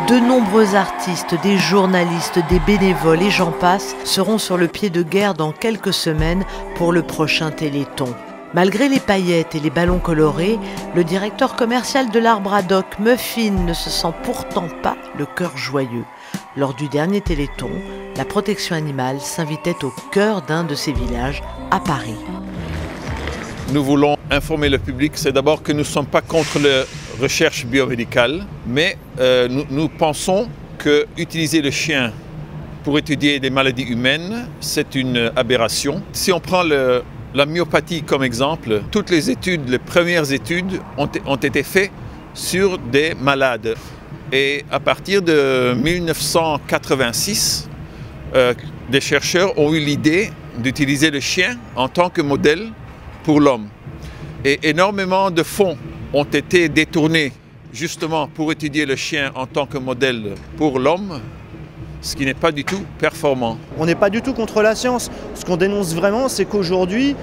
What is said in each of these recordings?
De nombreux artistes, des journalistes, des bénévoles et j'en passe seront sur le pied de guerre dans quelques semaines pour le prochain Téléthon. Malgré les paillettes et les ballons colorés, le directeur commercial de l'Arbre à Doc, Muffin, ne se sent pourtant pas le cœur joyeux. Lors du dernier Téléthon, la protection animale s'invitait au cœur d'un de ses villages, à Paris. Nous voulons informer le public, c'est d'abord que nous ne sommes pas contre la recherche biomédicale, mais nous pensons que utiliser le chien pour étudier des maladies humaines, c'est une aberration. Si on prend la myopathie comme exemple, toutes les premières études ont été faites sur des malades. Et à partir de 1986, des chercheurs ont eu l'idée d'utiliser le chien en tant que modèle pour l'homme. Et énormément de fonds ont été détournés justement pour étudier le chien en tant que modèle pour l'homme, ce qui n'est pas du tout performant. On n'est pas du tout contre la science. Ce qu'on dénonce vraiment, c'est qu'aujourd'hui,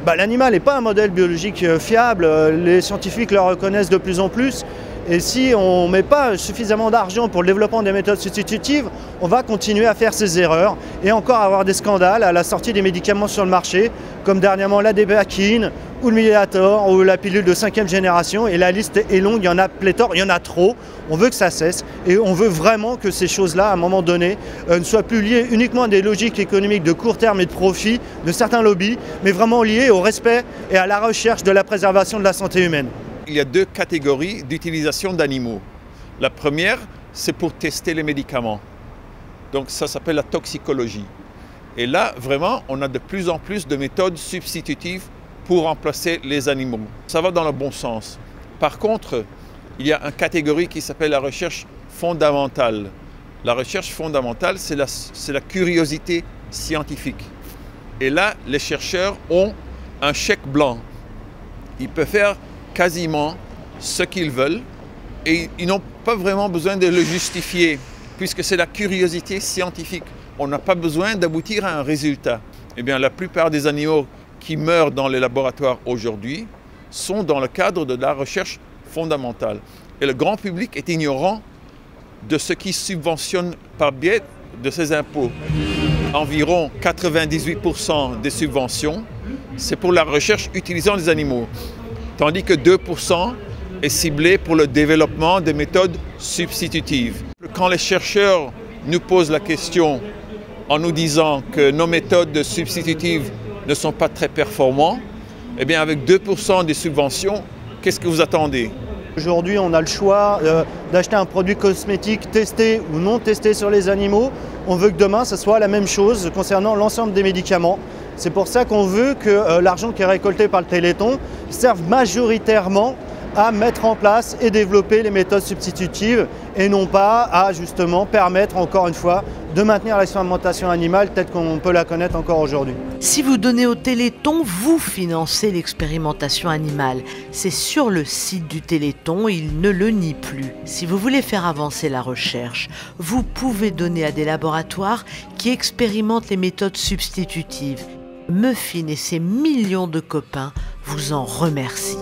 l'animal n'est pas un modèle biologique fiable. Les scientifiques le reconnaissent de plus en plus. Et si on ne met pas suffisamment d'argent pour le développement des méthodes substitutives, on va continuer à faire ces erreurs et encore avoir des scandales à la sortie des médicaments sur le marché, comme dernièrement la Débakine ou le Miliator ou la pilule de 5e génération. Et la liste est longue, il y en a pléthore, il y en a trop. On veut que ça cesse et on veut vraiment que ces choses-là, à un moment donné, ne soient plus liées uniquement à des logiques économiques de court terme et de profit de certains lobbies, mais vraiment liées au respect et à la recherche de la préservation de la santé humaine. Il y a deux catégories d'utilisation d'animaux. La première, c'est pour tester les médicaments. Donc ça s'appelle la toxicologie. Et là, vraiment, on a de plus en plus de méthodes substitutives pour remplacer les animaux. Ça va dans le bon sens. Par contre, il y a une catégorie qui s'appelle la recherche fondamentale. La recherche fondamentale, c'est la curiosité scientifique. Et là, les chercheurs ont un chèque blanc. Ils peuvent faire quasiment ce qu'ils veulent et ils n'ont pas vraiment besoin de le justifier puisque c'est la curiosité scientifique. On n'a pas besoin d'aboutir à un résultat. Eh bien, la plupart des animaux qui meurent dans les laboratoires aujourd'hui sont dans le cadre de la recherche fondamentale. Et le grand public est ignorant de ce qui subventionne par biais de ses impôts. Environ 98% des subventions, c'est pour la recherche utilisant les animaux. Tandis que 2% est ciblé pour le développement des méthodes substitutives. Quand les chercheurs nous posent la question en nous disant que nos méthodes substitutives ne sont pas très performantes, eh bien avec 2% des subventions, qu'est-ce que vous attendez? Aujourd'hui, on a le choix d'acheter un produit cosmétique testé ou non testé sur les animaux. On veut que demain, ce soit la même chose concernant l'ensemble des médicaments. C'est pour ça qu'on veut que l'argent qui est récolté par le Téléthon serve majoritairement à mettre en place et développer les méthodes substitutives et non pas à justement permettre encore une fois de maintenir l'expérimentation animale telle qu'on peut la connaître encore aujourd'hui. Si vous donnez au Téléthon, vous financez l'expérimentation animale. C'est sur le site du Téléthon, il ne le nie plus. Si vous voulez faire avancer la recherche, vous pouvez donner à des laboratoires qui expérimentent les méthodes substitutives. Muffin et ses millions de copains vous en remercient.